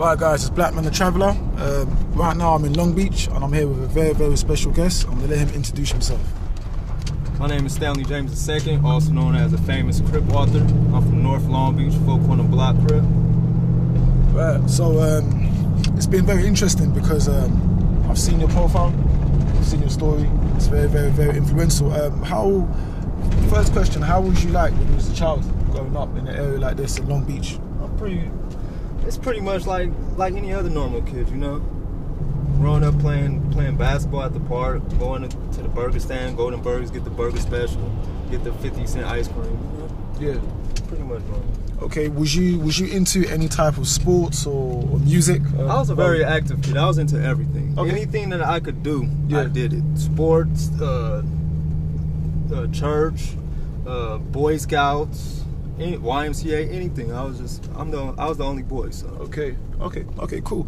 Right guys, it's 𝗵𝗵𝗀𝗲 the Traveller. Right now I'm in Long Beach and I'm here with a very, very special guest. I'm going to let him introduce himself. My name is 𝗹𝗵𝗀𝗲 II, also known as a famous Crip author. I'm from North Long Beach, 4-corner block Crip. Right, so it's been very interesting because I've seen your profile, I've seen your story. It's very, very, very influential. First question, how was you like when you was a child growing up in an area like this in Long Beach? It's pretty much like any other normal kid, you know. Growing up playing basketball at the park, going to the burger stand, Golden Burgers, get the burger special, get the 50-cent ice cream. Yeah. Pretty much normal. Okay, was you into any type of sports or music? I was a very active kid. I was into everything. Okay. Anything that I could do, yeah. I did it. Sports, church, Boy Scouts, YMCA, anything. I was the only boy. So. Okay, cool.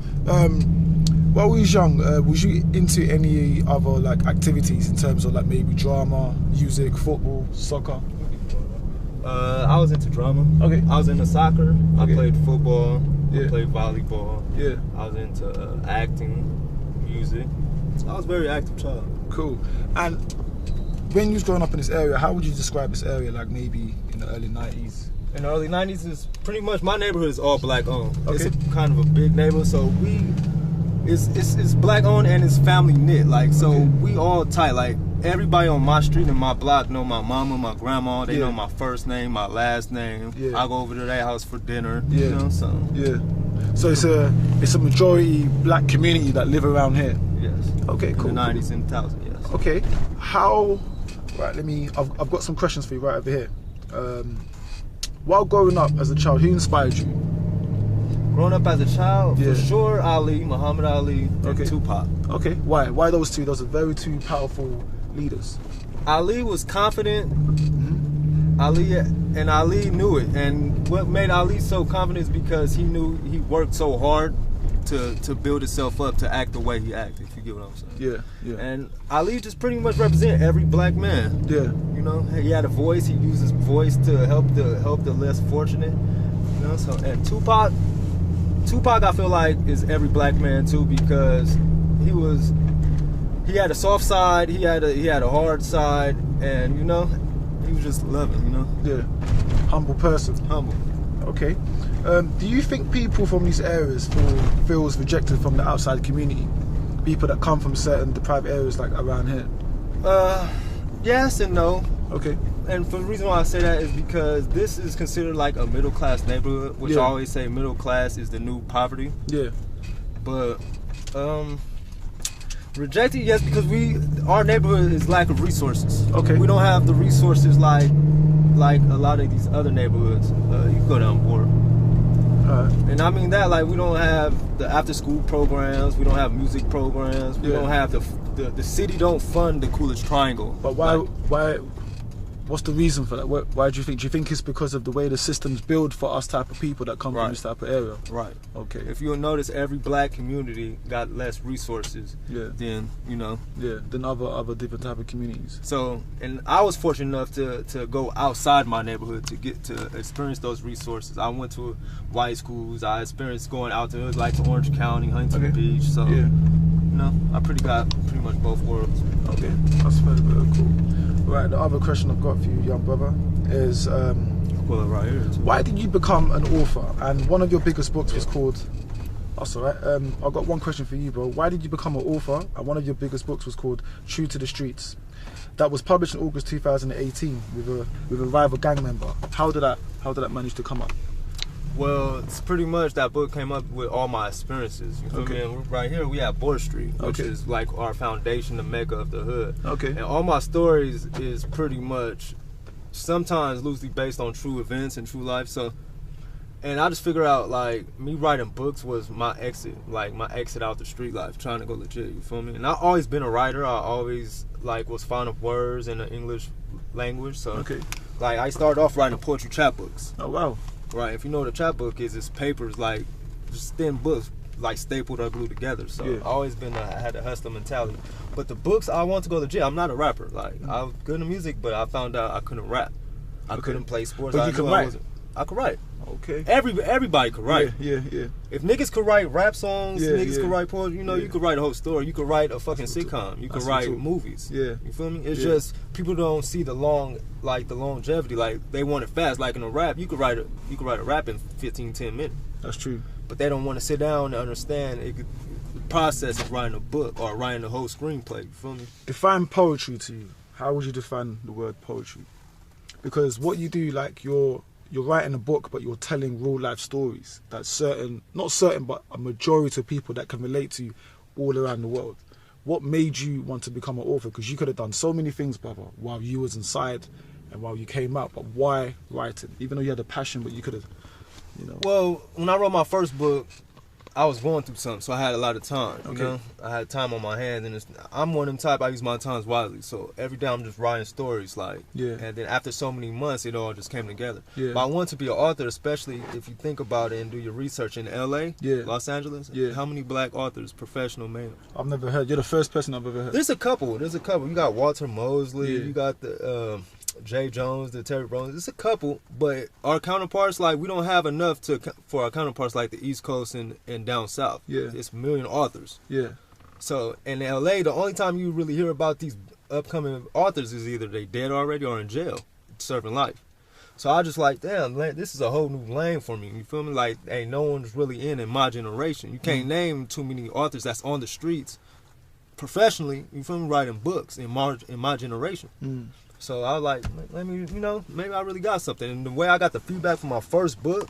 While we was young, was you into any other like activities in terms of like maybe drama, music, football, soccer? I was into drama. Okay. I was into soccer. Okay. I played football. Yeah. I played volleyball. Yeah. I was into acting, music. So I was a very active child. Cool. And when you was growing up in this area, how would you describe this area? Like maybe in the early 90s? In the early 90s is pretty much, my neighborhood is all black owned. Okay. It's kind of a big neighborhood, so it's black owned and it's family knit. Like, so okay. We all tight. Like, everybody on my street and my block know my mama, my grandma. They know my first name, my last name. Yeah. I go over to their house for dinner. Yeah. You know, so. Yeah. So it's a majority black community that live around here. Yes. Okay, cool. In the 90s and 2000s, yes. Okay. Right, I've got some questions for you right over here. While growing up as a child, who inspired you? Growing up as a child, for sure, Ali, Muhammad Ali, and Tupac. Okay, why? Why those two? Those are very two powerful leaders. Ali was confident. Mm-hmm. Ali knew it, and what made Ali so confident is because he knew he worked so hard to build himself up to act the way he acted. If you get what I'm saying? Yeah, yeah. And Ali just pretty much represented every black man. Yeah. You know, he had a voice. He used his voice to help the less fortunate. You know, so and Tupac, I feel like is every black man too, because he had a soft side, he had a hard side, and you know, he was just loving, you know. Yeah. Humble person. Humble. Okay. Do you think people from these areas feels rejected from the outside community? People that come from certain deprived areas like around here? Yes and no. Okay. And for the reason why I say that is because this is considered like a middle class neighborhood, which I always say middle class is the new poverty. Yeah. But rejected, yes, because our neighborhood is lack of resources. Okay. We don't have the resources like a lot of these other neighborhoods. You can go down Board. And I mean that, like, we don't have the after school programs, we don't have music programs, we don't have the city don't fund the Coolidge Triangle. But why what's the reason for that? Why do you think? Do you think it's because of the way the system's built for us type of people that come from this type of area? Right. Okay. If you'll notice, every black community got less resources than, you know. Yeah, than other different type of communities. So, and I was fortunate enough to go outside my neighborhood to get to experience those resources. I went to white schools. I experienced going out to Orange County, Huntington Beach. So, you know, I got pretty much both worlds. Okay, that's very, very cool. Right, the other question I've got for you, young brother, is right here, why did you become an author? And one of your biggest books was called... That's alright. I've got one question for you, bro. Why did you become an author? And one of your biggest books was called True to the Streets. That was published in August 2018 with a rival gang member. How did that manage to come up? Well, it's pretty much that book came up with all my experiences. You feel me? And right here we have Board Street, which is like our foundation, the mecca of the hood. Okay. And all my stories is pretty much sometimes loosely based on true events and true life. So, and I just figure out, like, me writing books was my exit out the street life, trying to go legit. You feel me? And I've always been a writer. I always was fond of words in the English language. So, like, I started off writing poetry chapbooks. Oh wow. Right, if you know what a chapbook is, it's papers like just thin books, like stapled or glued together. So I've always had a hustler mentality. But the books, I want to go legit. I'm not a rapper. Like, I'm good in music, but I found out I couldn't rap. I couldn't play sports. But you could write. I could write. Okay. Everybody could write. Yeah. If niggas could write rap songs, niggas could write poetry. You know, you could write a whole story. You could write a fucking sitcom. You could write movies. Yeah. You feel me? It's just people don't see the longevity. Like they want it fast. Like in a rap, you could write a rap in 15, 10 minutes. That's true. But they don't want to sit down and understand the process of writing a book or writing a whole screenplay. You feel me? Define poetry to you. How would you define the word poetry? Because what you do, like you're writing a book, but you're telling real life stories that not certain, but a majority of people that can relate to you all around the world. What made you want to become an author? Because you could have done so many things, brother, while you was inside and while you came out. But why writing? Even though you had a passion, but you could have, you know. Well, when I wrote my first book, I was going through something, so I had a lot of time. You know, I had time on my hands, and I'm one of them type. I use my times wisely. So every day I'm just writing stories, and then after so many months, it all just came together. But I want to be an author, especially if you think about it and do your research in LA, Los Angeles. How many black authors, professional male? I've never heard. You're the first person I've ever heard. There's a couple. You got Walter Mosley. You got the Jay Jones, the Terry Jones. It's a couple, but our counterparts, like, we don't have enough for our counterparts like the East Coast and down south. It's a million authors. So in LA, the only time you really hear about these upcoming authors is either they dead already or in jail serving life. So I just like, damn, this is a whole new lane for me. You feel me? Like, ain't no one's really in my generation. You can't name too many authors that's on the streets professionally. You feel me? Writing books in my generation. So I was like, let me, maybe I really got something. And the way I got the feedback from my first book,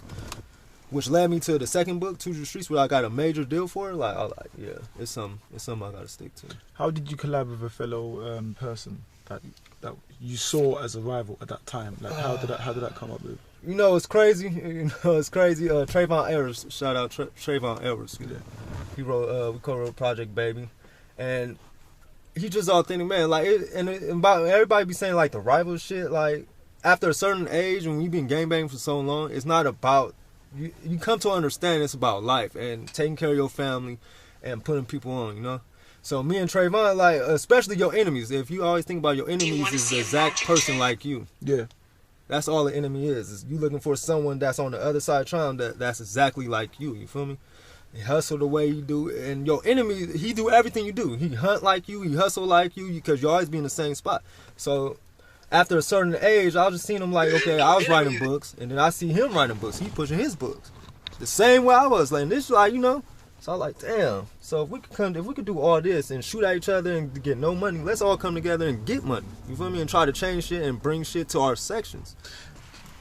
which led me to the second book, To the Streets, where I got a major deal for it, I was like, yeah, it's something I got to stick to. How did you collab with a fellow person that you saw as a rival at that time? Like, how did that come up with? It's crazy. It's crazy. 𝗧𝗵𝗶𝗀𝗶, shout out 𝗧𝗵𝗶𝗀𝗶. He wrote, we co-wrote Project Baby, and he just authentic, man. Like, and about everybody be saying like the rival shit. Like, after a certain age, when you've been gangbanging for so long, it's not about you come to understand it's about life and taking care of your family and putting people on. So me and Trayvon, like, especially your enemies. If you always think about your enemies is the exact person like you. That's all the enemy is you looking for someone that's on the other side of time that's exactly like you. You feel me? He hustle the way you do, and your enemy, he do everything you do. He hunt like you, he hustle like you, because you always be in the same spot. So after a certain age, I was just seeing him like, okay, I was writing books, and then I see him writing books. He pushing his books the same way I was. Like, this, like, So I was like, damn. So if we could do all this and shoot at each other and get no money, let's all come together and get money. You feel me? And try to change shit and bring shit to our sections.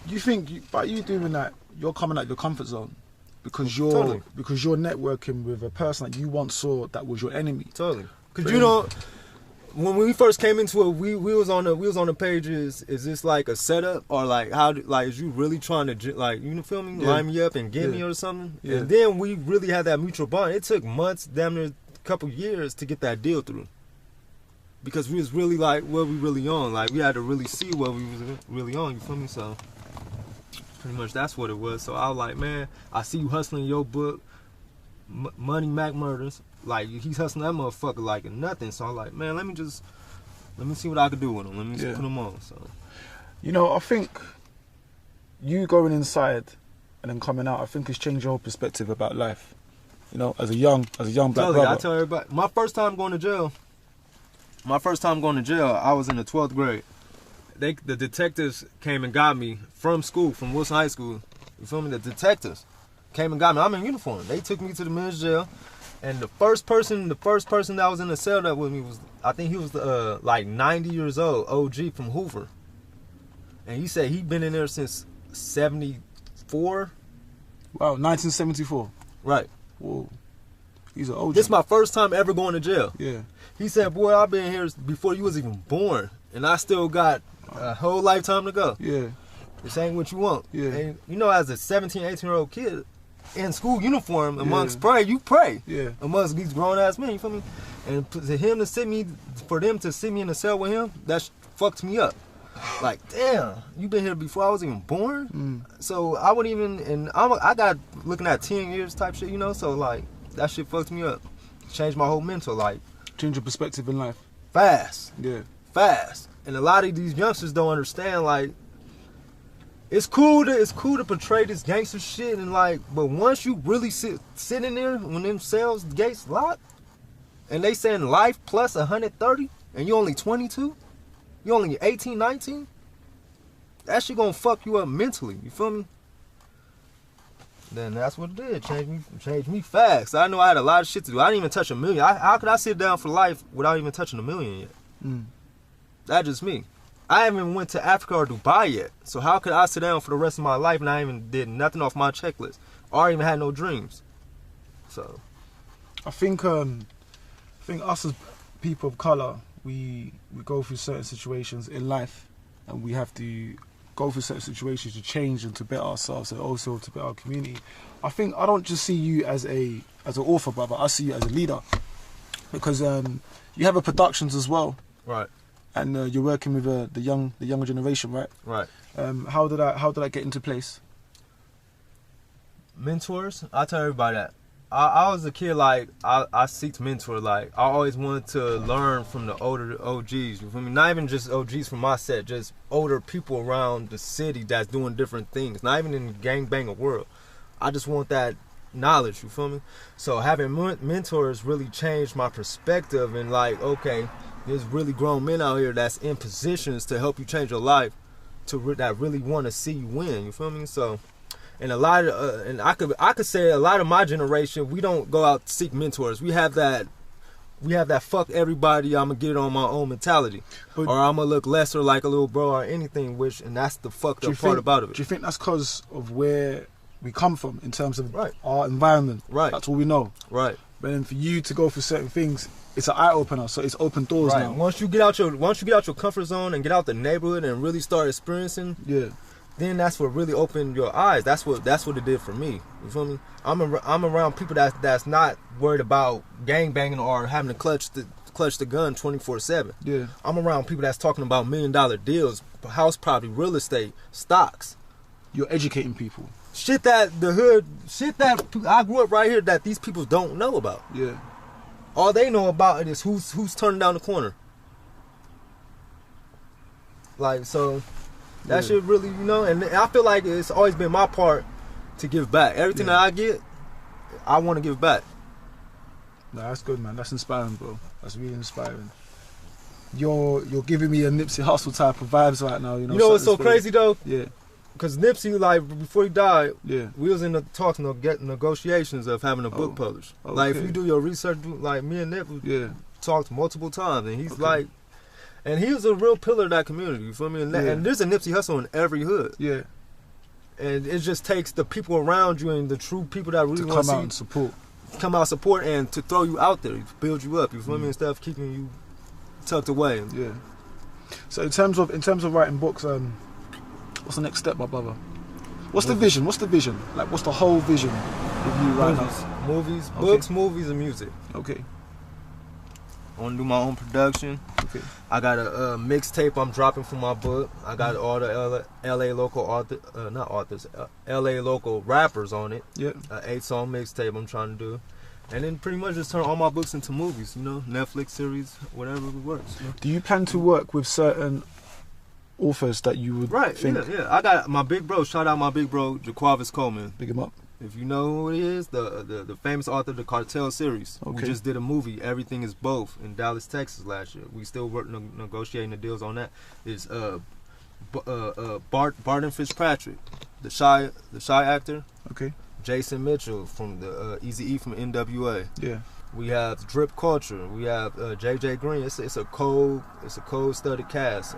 You think by you doing that, you're coming out your comfort zone? Because you're networking with a person that you once saw that was your enemy. Totally. Because when we first came into it, we was on the pages. Is this like a setup, or like is you really trying to, like, you feel me, line me up and get me or something? And then we really had that mutual bond. It took months, damn near a couple years, to get that deal through. Because we was really like, what we really on. Like, we had to really see what we was really on. You feel me? So pretty much that's what it was. So I was like, man, I see you hustling your book, Money Mac Murders. Like, he's hustling that motherfucker like nothing. So I'm like, man, let me see what I can do with him. Let me just put him on. So, I think you going inside and then coming out, I think it's changed your whole perspective about life. As a young black brother. I tell everybody, my first time going to jail, I was in the 12th grade. The detectives came and got me from school, from Wilson High School. You feel me? The detectives came and got me. I'm in uniform. They took me to the men's jail, and the first person that was in the cell that with me was, I think he was like 90 years old, OG from Hoover, and he said he'd been in there since 74. Wow, 1974. Right. Whoa. He's an OG. This is my first time ever going to jail. Yeah. He said, boy, I've been here before you was even born, and I still got a whole lifetime to go. Yeah. This ain't what you want. Yeah. And as a 17, 18-year-old kid in school uniform, amongst you pray. Yeah. Amongst these grown ass men, you feel me? And for them to sit me in the cell with him, that fucked me up. Like, damn, you been here before I was even born? So I wouldn't even, and I got looking at 10 years type shit, so like, that shit fucked me up. Changed my whole mental, like. Change your perspective in life. Fast. Yeah. Fast. And a lot of these youngsters don't understand, like, It's cool to portray this gangster shit and like, but once you really sit in there when them cells gates locked, and they saying life plus 130, and you only 22, you only 18, 19, that shit gonna fuck you up mentally. You feel me? Then that's what it did. Changed me fast. I know I had a lot of shit to do. I didn't even touch $1 million. How could I sit down for life without even touching $1 million yet? That's just me. I haven't even went to Africa or Dubai yet. So how could I sit down for the rest of my life and I even did nothing off my checklist? Or even had no dreams? So I think us as people of color, we go through certain situations in life, and we have to go through certain situations to change and to better ourselves and also to better our community. I think I don't just see you as an author, brother. I see you as a leader, because you have a productions as well, right? And you're working with the younger generation, right? Right. How did that get into place? Mentors. I tell everybody that. I was a kid, like, I seeked mentor. Like, I always wanted to learn from the older OGs, you feel me? Not even just OGs from my set, just older people around the city that's doing different things. Not even in the gangbanging world. I just want that knowledge, you feel me? So having mentors really changed my perspective, and like, okay, there's really grown men out here that's in positions to help you change your life, that really want to see you win, you feel me? So, and a lot of, and I could say a lot of my generation, we don't go out to seek mentors. We have that fuck everybody, I'm gonna get it on my own mentality, or I'm gonna look lesser like a little bro or anything. And that's the fucked up part about it. Do you think that's because of where we come from in terms of our environment? Right. That's all we know. Right. But then for you to go for certain things, it's an eye opener. So it's open doors now. Once you get out your comfort zone and get out the neighborhood and really start experiencing. Yeah. Then that's what really opened your eyes. That's what it did for me. You feel me? I'm around people that's not worried about gangbanging or having to clutch the gun 24/7. Yeah. I'm around people that's talking about $1 million deals, house property, real estate, stocks. You're educating people. Shit that I grew up right here that these people don't know about. Yeah. All they know about is who's turning down the corner. Like, so. That shit really, you know, and I feel like it's always been my part to give back. Everything that I get, I want to give back. Nah, that's good, man. That's inspiring, bro. That's really inspiring. You're giving me a Nipsey Hussle type of vibes right now, you know. You know what's so crazy though? Yeah. Because Nipsey, like, before he died, we was in the talks, negotiations of having a book published. Okay. Like, if you do your research, like me and Nip, talked multiple times, and he's like. And he was a real pillar of that community, you feel me? And there's a Nipsey Hussle in every hood. Yeah. And it just takes the people around you and the true people that really want to come out and support. Come out, support, and to throw you out there, build you up, you feel me? Instead of keeping you tucked away. Yeah. So in terms of writing books, what's the next step, my brother? What's the vision? What's the vision? Like, what's the whole vision of you right now? Movies, books, movies, and music. Okay. I want to do my own production. Okay. I got a mixtape I'm dropping for my book. I got all the LA local LA local rappers on it. Yeah. An 8-song mixtape I'm trying to do. And then pretty much just turn all my books into movies, you know, Netflix series, whatever works. You know? Do you plan to work with certain authors that you would think? Yeah. I got my big bro, shout out my big bro, 𝗀𝗵𝗀𝗀. Big him up. If you know who he is, the famous author of the Cartel series. Okay. We just did a movie, Everything Is Both, in Dallas, Texas last year. We still negotiating the deals on that. It's Barton Fitzpatrick, the shy actor. Okay. Jason Mitchell from the Eazy-E from NWA. Yeah. We have Drip Culture. We have JJ Green. It's a cold studded cast.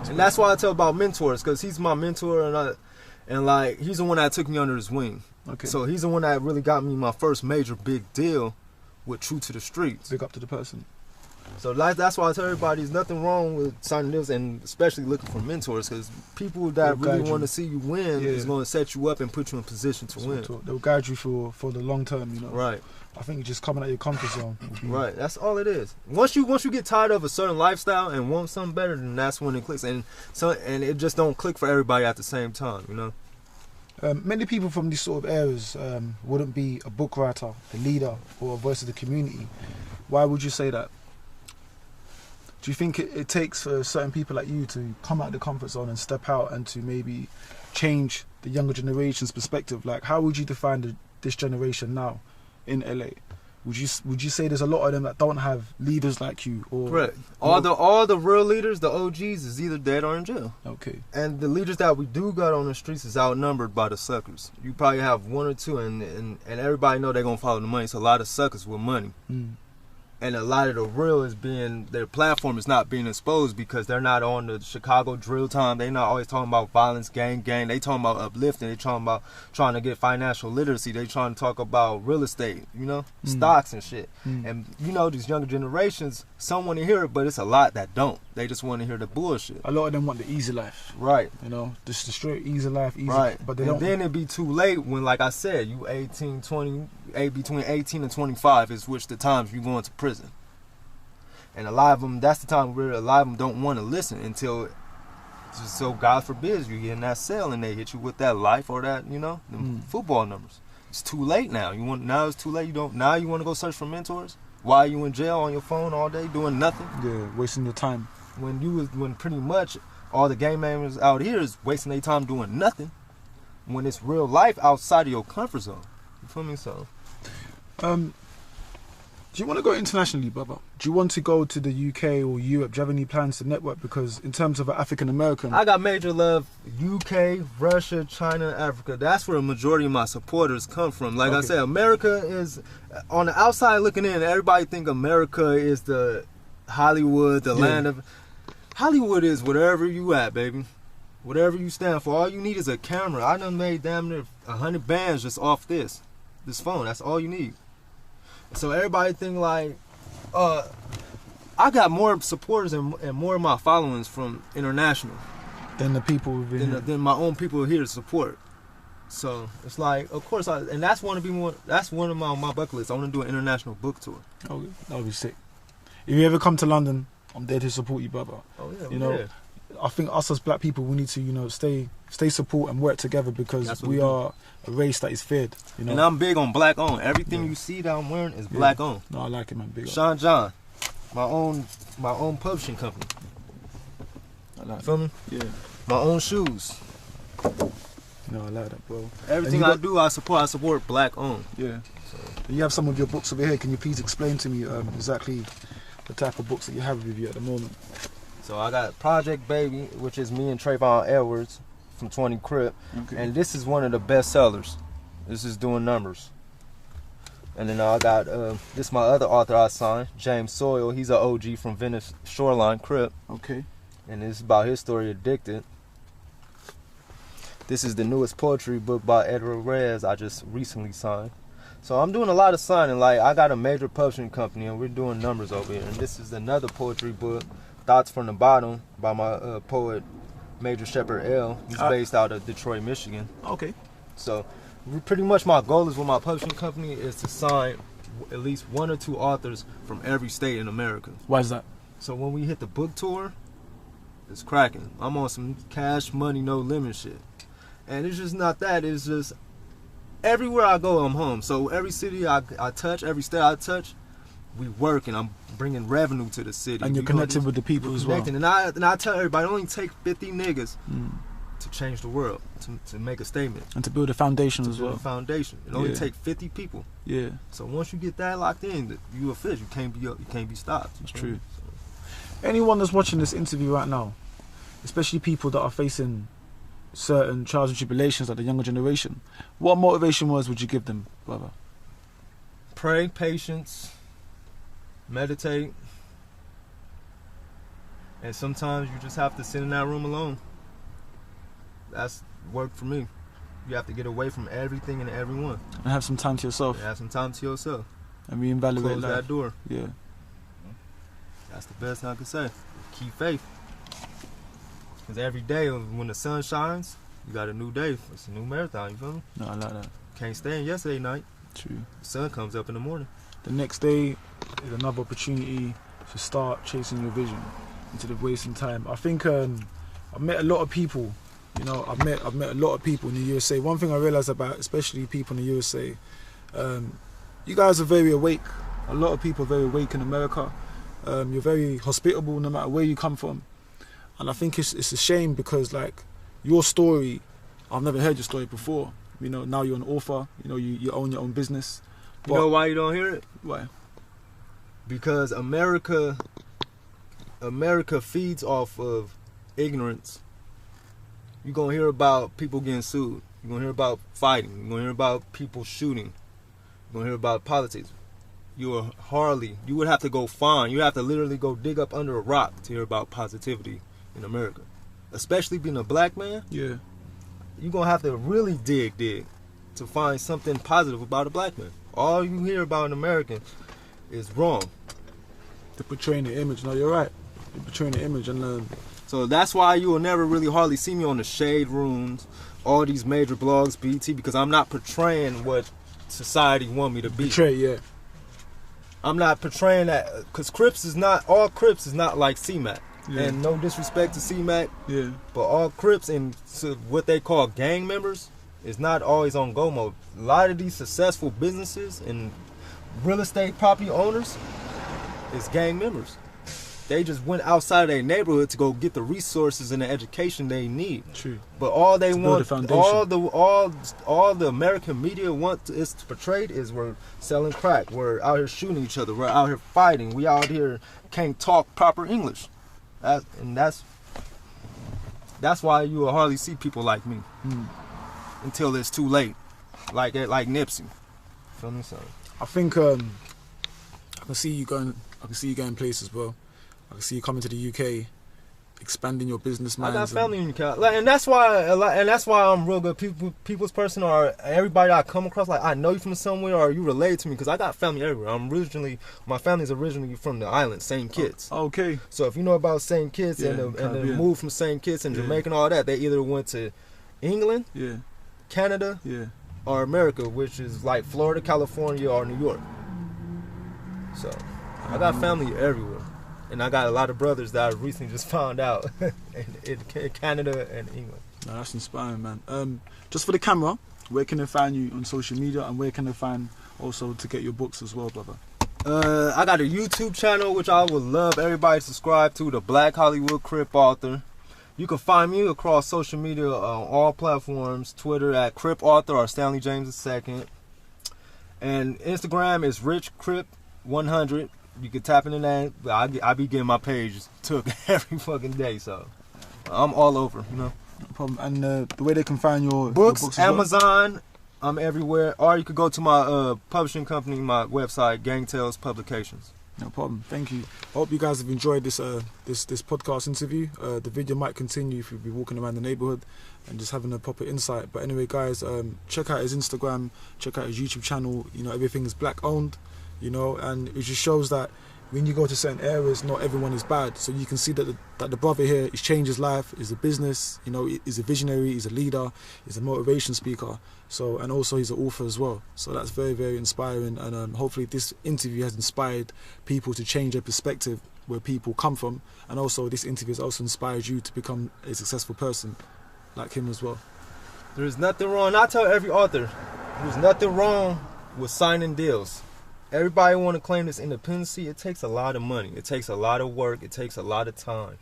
And that's why I tell about mentors, because he's my mentor, and like, he's the one that took me under his wing. Okay. So he's the one that really got me my first major big deal with True to the Streets. Big up to the person. So that's why I tell everybody there's nothing wrong with signing deals, and especially looking for mentors, because people that really want to see you win is going to set you up and put you in position to win. They'll guide you for the long term, you know. Right. I think just coming out of your comfort zone. Right. That's all it is. Once you get tired of a certain lifestyle and want something better, then that's when it clicks. And it just don't click for everybody at the same time, you know. Many people from these sort of areas wouldn't be a book writer, a leader, or a voice of the community. Why would you say that? Do you think it takes for certain people like you to come out of the comfort zone and step out and to maybe change the younger generation's perspective? Like, how would you define this generation now in LA? Would you say there's a lot of them that don't have leaders like you? Or correct. All the real leaders, the OGs, is either dead or in jail. Okay. And the leaders that we do got on the streets is outnumbered by the suckers. You probably have one or two, and everybody know they're gonna follow the money. So a lot of suckers with money. And a lot of the real is their platform is not being exposed because they're not on the Chicago drill time. They're not always talking about violence, gang. They talking about uplifting. They talking about trying to get financial literacy. They trying to talk about real estate, stocks and shit. And these younger generations, some want to hear it, but it's a lot that don't. They just want to hear the bullshit. A lot of them want the easy life. Right. Just the straight easy life, easy. Right. But they and don't. Then it'd be too late when, like I said, you 18, 20, between 18 and 25 is which the times you going to prison. And a lot of them, that's the time where a lot of them don't want to listen until, so God forbid, you get in that cell and they hit you with that life or that, football numbers. It's too late now. Now it's too late. Now you want to go search for mentors? Why are you in jail on your phone all day doing nothing? Yeah, wasting your time. When pretty much all the game members out here is wasting their time doing nothing. When it's real life outside of your comfort zone. You feel me? So. Do you want to go internationally, Baba? Do you want to go to the UK or Europe? Do you have any plans to network? Because in terms of an African American, I got major love UK, Russia, China, Africa. That's where a majority of my supporters come from. Like I said, America is, on the outside looking in, everybody think America is the Hollywood, the land of... Hollywood is whatever you at, baby. Whatever you stand for. All you need is a camera. I done made damn near 100 bands just off this phone. That's all you need. So everybody think like, I got more supporters and more of my followings from international than the people than my own people here to support. So it's like, of course, and that's one of my bucket lists. I want to do an international book tour. Oh, that would be sick. If you ever come to London, I'm there to support you, brother. Oh yeah, I think us as black people, we need to, stay support and work together because we are a race that is feared. And I'm big on black owned. Everything you see that I'm wearing is black owned. No, I like it, man. Big Sean John, my own publishing company. I like Feel me? Yeah. My own shoes. No, I like that, bro. Everything I do, I support black owned. Yeah. So, you have some of your books over here. Can you please explain to me exactly the type of books that you have with you at the moment? So I got Project Baby, which is me and 𝗵𝗵𝗲𝗏 from 20 Crip. Okay. And this is one of the best sellers. This is doing numbers. And then I got, this is my other author I signed, James Soyle. He's an OG from Venice Shoreline Crip. Okay. And this is about his story, Addicted. This is the newest poetry book by 𝗵𝗵𝗲𝗏 I just recently signed. So I'm doing a lot of signing. Like, I got a major publishing company and we're doing numbers over here. And this is another poetry book, Thoughts from the Bottom, by my poet, Major Shepherd L. He's based out of Detroit, Michigan. Okay. So pretty much my goal is with my publishing company is to sign at least 1 or 2 authors from every state in America. Why is that? So when we hit the book tour, it's cracking. I'm on some cash money, no limit shit. And it's just not that. It's just everywhere I go, I'm home. So every city I touch, every state I touch, we work and I'm bringing revenue to the city. And you're connected with the people as well. And I tell everybody, it only take 50 niggas to change the world, to make a statement. And to build a foundation as well. To build a foundation. It only take 50 people. Yeah. So once you get that locked in, you a fish. You can't be stopped. That's true. So. Anyone that's watching this interview right now, especially people that are facing certain trials and tribulations like the younger generation, what motivation words would you give them, brother? Pray, patience, meditate, and sometimes you just have to sit in that room alone. That's worked for me. You have to get away from everything and everyone. And have some time to yourself. And have some time to yourself. And reevaluate Close life. that door. Yeah. That's the best I can say. Keep faith. Because every day when the sun shines, you got a new day. It's a new marathon, you feel me? No, I like that. Can't stay in yesterday night. True. The sun comes up in the morning. The next day is another opportunity to start chasing your vision instead of wasting time. I think I've met a lot of people, I've met a lot of people in the USA. One thing I realized about, especially people in the USA, you guys are very awake. A lot of people are very awake in America. You're very hospitable no matter where you come from. And I think it's a shame because, like, your story, I've never heard your story before. You know, now you're an author, you know, you own your own business. You know why you don't hear it? Why? Because America feeds off of ignorance. You're going to hear about people getting sued. You're going to hear about fighting. You're going to hear about people shooting. You're going to hear about politics. You would have to go find, you have to literally go dig up under a rock to hear about positivity in America. Especially being a black man. Yeah. You're going to have to really dig to find something positive about a black man. All you hear about an American is wrong. They're portraying the image. No, you're right. They're portraying the image. And so that's why you will never really hardly see me on the shade rooms, all these major blogs, BT, because I'm not portraying what society want me to be. Portray, yeah. I'm not portraying that, because all Crips is not like 𝗵𝗵𝗃. Yeah. And no disrespect to 𝗵𝗵𝗃, yeah, but all Crips and what they call gang members is not always on go mode. A lot of these successful businesses and real estate property owners is gang members. They just went outside of their neighborhood to go get the resources and the education they need. True. But all they want, all the American media want is to portray is we're selling crack, we're out here shooting each other, we're out here fighting, we out here can't talk proper English, and that's why you will hardly see people like me until it's too late, like Nipsey. Feel me, son? I think I can see you going places, bro. I can see you coming to the UK, expanding your business minds. I got family in UK, and that's why I'm real good people's person, or everybody I come across, like, I know you from somewhere, or you relate to me, because I got family everywhere. My family's originally from the island, St. Kitts. Okay. So if you know about St. Kitts, yeah, and the move from St. Kitts and Jamaica and all that, they either went to England, yeah, Canada, yeah, or America, which is like Florida, California, or New York. So I got family everywhere. And I got a lot of brothers that I recently just found out in Canada and England. No, that's inspiring, man. Just for the camera, where can they find you on social media, and where can they find also to get your books as well, brother? I got a YouTube channel, which I would love everybody to subscribe to, the Black Hollywood Crip Author. You can find me across social media on all platforms, Twitter at Crip Author or Stanley James II. And Instagram is RichCrip100. You can tap into that. I be getting my page took every fucking day, so I'm all over, you know. No problem. And the way they can find your books Amazon, I'm everywhere. Or you could go to my publishing company, my website, 𝗵𝗄𝗄𝗃 Publications. No problem. Thank you. I hope you guys have enjoyed this this podcast interview. The video might continue if you'll be walking around the neighborhood and just having a proper insight. But anyway, guys, check out his Instagram, check out his YouTube channel. You know, everything is black owned. You know, and it just shows that when you go to certain areas, not everyone is bad. So you can see that the brother here, he's changed his life, he's a business, you know, he's a visionary, he's a leader, he's a motivation speaker. So, and also he's an author as well. So that's very, very inspiring. And hopefully this interview has inspired people to change their perspective where people come from. And also this interview has also inspired you to become a successful person like him as well. There's nothing wrong. I tell every author, there's nothing wrong with signing deals. Everybody want to claim this independency. It takes a lot of money. It takes a lot of work. It takes a lot of time.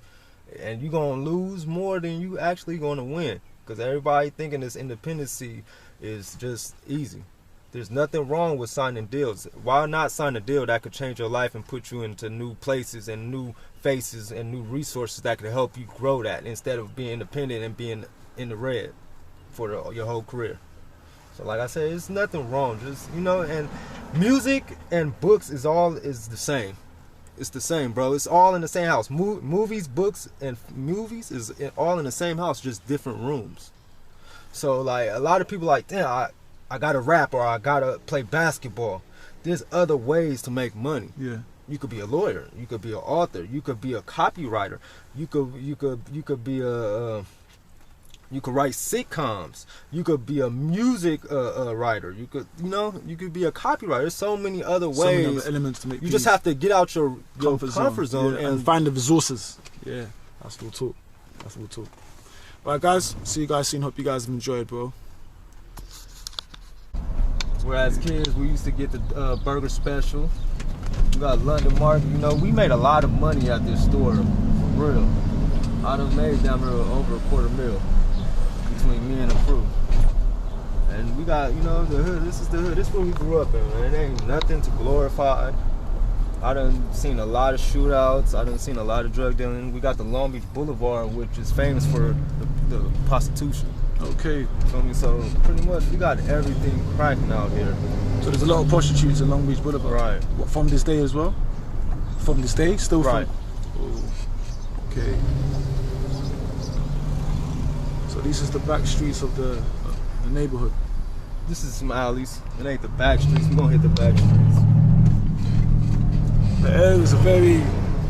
And you're going to lose more than you actually going to win. Because everybody thinking this independency is just easy. There's nothing wrong with signing deals. Why not sign a deal that could change your life and put you into new places and new faces and new resources that could help you grow that, instead of being independent and being in the red for your whole career. So like I said, it's nothing wrong. Just, you know, and music and books is the same. It's the same, bro. It's all in the same house. Movies, books, and movies is all in the same house, just different rooms. So like a lot of people like, damn, I gotta rap or I gotta play basketball. There's other ways to make money. Yeah. You could be a lawyer. You could be an author. You could be a copywriter. You could be a you could write sitcoms. You could be a music writer. You could be a copywriter. There's so many other ways. So many other elements to make. You just have to get out your comfort zone and find the resources. Yeah, that's all talk. That's all talk. Right, guys. See you guys soon. Hope you guys have enjoyed, bro. Whereas kids, we used to get the burger special. We got London Market. You know, we made a lot of money at this store, for real. I done made down there over $250,000 between me and the crew. And we got, you know, the hood. This is the hood. This is where we grew up in, man. It ain't nothing to glorify. I done seen a lot of shootouts. I done seen a lot of drug dealing. We got the Long Beach Boulevard, which is famous for the prostitution. Okay. You feel me? So pretty much we got everything cracking out here. So there's a lot of prostitutes in Long Beach Boulevard. Right. What, from this day as well? From this day? Still right. From? Oh, okay. So this is the back streets of the neighborhood. This is some alleys. It ain't the back streets. We gonna hit the back streets. The areas are very,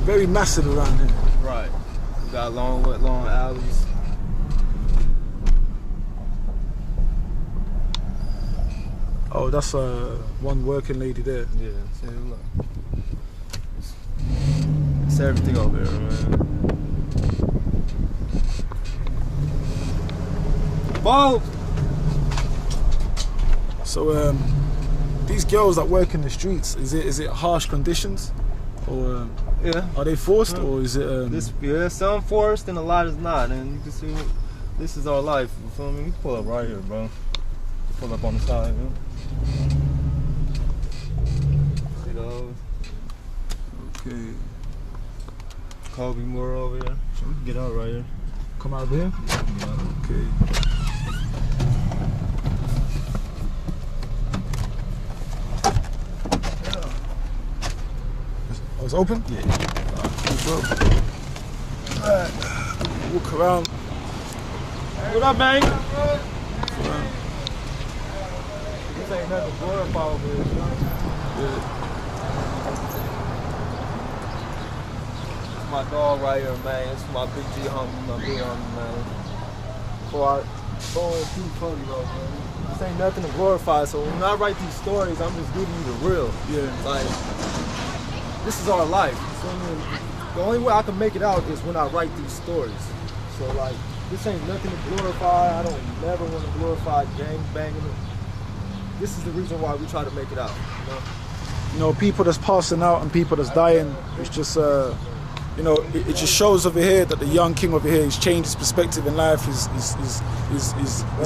very massive around here. Right. We got long alleys. Oh, that's one working lady there. Yeah, see, look. It's everything over here, man. Whoa! So, these girls that work in the streets, is it harsh conditions, or yeah, are they forced, or is it? Yeah, some forced and a lot is not, and you can see this is our life. You feel me? We pull up right here, bro. Pull up on the side. You know? See those? Okay. 𝗂𝗵𝗲 over here. So we can get out right here. Come out of here. Okay. Oh, it's open? Yeah. Alright, walk around. What up, man? This ain't nothing to glorify over here, you know? Yeah. It's my dog right here, man. It's my big G homie, my big homie, man. Before I go too funny though, man. This ain't nothing to glorify, so when I write these stories, I'm just giving you the real. Yeah. Like, this is our life. So, I mean, the only way I can make it out is when I write these stories. So, like, this ain't nothing to glorify. I don't never want to glorify gang banging. This is the reason why we try to make it out, you know? You know, people that's passing out and people that's dying, it's just, you know, it just shows over here that the young king over here has changed his perspective in life. He's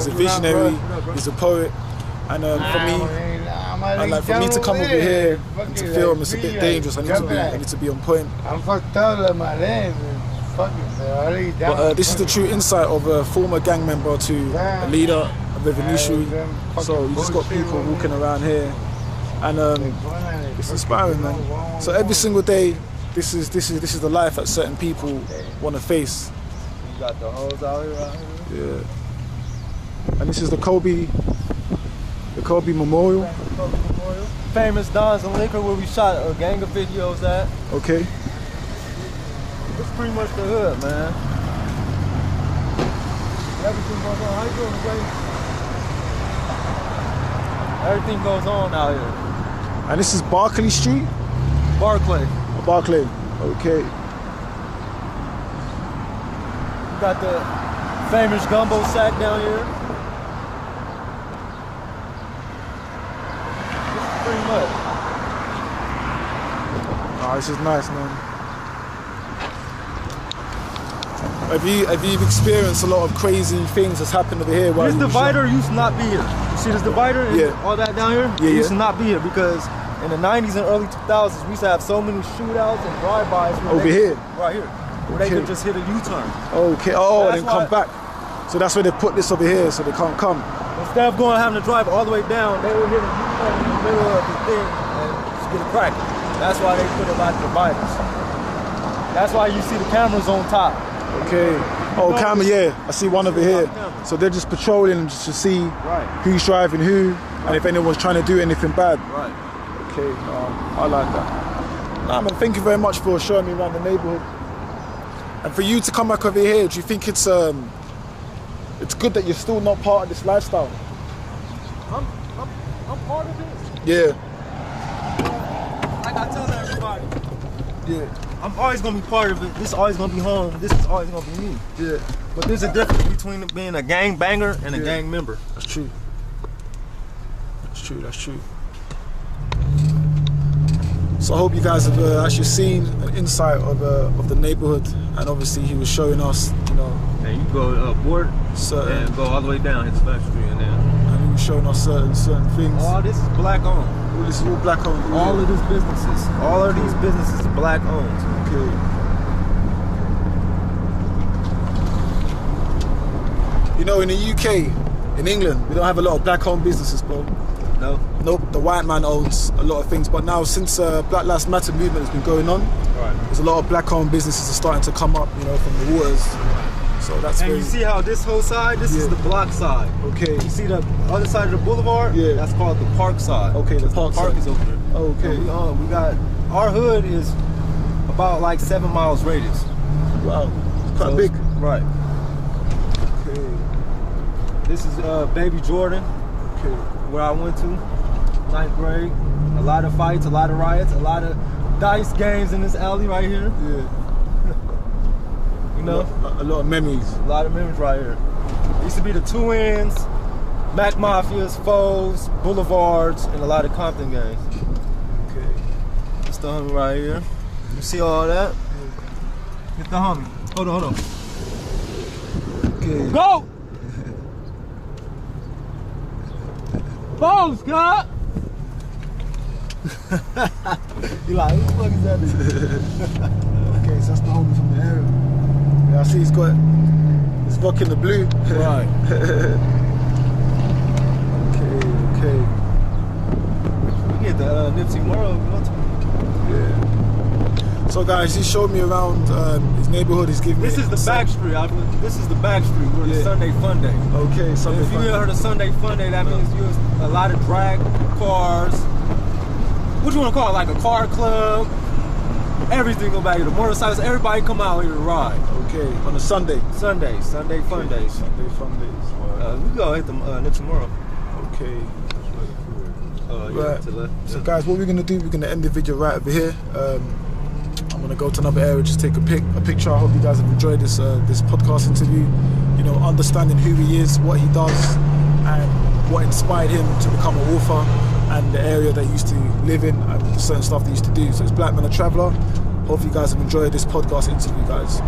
a visionary, he's a poet. And for me, and like for me to come over here and to film, it's a bit dangerous. I need to be on point. But this is the true insight of a former gang member to a leader, a revolutionary. So you just got people walking around here, and it's inspiring, man. So every single day, this is the life that certain people want to face. You got the hoes out here, right here. Yeah. And this is the 𝗂𝗵𝗲 Memorial. Famous Dons and Liquor, where we shot a gang of videos at. Okay. It's pretty much the hood, man. Everything goes on. How you doing, Clay? Everything goes on out here. And this is Barclay Street? Barclay. Oh, Barclay. Okay. You got the famous gumbo sack down here. This is pretty much. Oh, this is nice, man. Have you experienced a lot of crazy things that's happened over here? This divider used to not be here. You see this divider and all that down here? Yeah, it used to not be here because in the 90s and early 2000s, we used to have so many shootouts and drive-bys. Over here? Right here. Where they could just hit a U-turn. Okay, oh, and then come back. So that's why they put this over here, so they can't come. Instead of having to drive all the way down, they would hit a U-turn in the middle of the thing and just get a crack. That's why they put a lot of dividers. That's why you see the cameras on top. Okay. Oh, camera, yeah. I see one over here. So they're just patrolling just to see who's driving who, and if anyone's trying to do anything bad. Right. Okay, I like that. Nah, man, thank you very much for showing me around the neighborhood. And for you to come back over here, do you think it's good that you're still not part of this lifestyle? I'm part of this. Yeah. Like I tell everybody. Yeah. I'm always gonna be part of it. This is always gonna be home. This is always gonna be me. Yeah. But there's a difference between being a gang banger and a gang member. That's true. That's true. That's true. So I hope you guys have actually seen an insight of the neighborhood, and obviously he was showing us, you know. And you go upward and go all the way down, hit Smash Street, and then. And he was showing us certain things. All this is black owned. All this is all black owned. All of these businesses, are black owned. Okay. You know, in the UK, in England, we don't have a lot of black owned businesses, bro. No. Nope, the white man owns a lot of things, but now since Black Lives Matter movement has been going on, there's a lot of black-owned businesses are starting to come up, you know, from the waters. So that's and you see how this whole side, this is the block side. Okay. You see the other side of the boulevard? Yeah. That's called the park side. Okay, the park side is over there. Okay. And we got, our hood is about like 7 miles radius. Wow, it's quite big. Right. Okay. This is Baby Jordan. Okay. Where I went to, 9th grade. A lot of fights, a lot of riots, a lot of dice games in this alley right here. Yeah. You know? A lot of memories. A lot of memories right here. It used to be the 2 ends, Mac Mafias, foes, boulevards, and a lot of Compton gangs. Okay. It's the homie right here. You see all that? Yeah. Hit the homie. Hold on. Okay. Go! Boom, Scott! You like, who the fuck is that nigga? Okay, so that's the homie from the area. Yeah, I see he's rocking the blue. Right. Okay. We get the 𝗵𝗵𝗀𝗶𝘀, you know. Yeah. So guys, he showed me around his neighborhood. He's giving me. This is the back street. This is the back street where the Sunday Fun Day. Okay, Sunday Fun Day. If you heard of Sunday Fun Day, that means you a lot of drag cars. What you want to call it? Like a car club? Everything go back here. The motorcycles, everybody come out here to ride. Okay, on a Sunday. Sunday Fun Days. Sunday Fun Days. We go hit the 𝗵𝗵𝗀𝗶𝗀. Okay. Right. To left. So guys, what we're gonna do? We're gonna end the video right over here. I'm gonna go to another area, just take a picture. I hope you guys have enjoyed this this podcast interview. You know, understanding who he is, what he does, and what inspired him to become an author, and the area that he used to live in, and the certain stuff that he used to do. So it's Black Man a Traveller. Hope you guys have enjoyed this podcast interview, guys.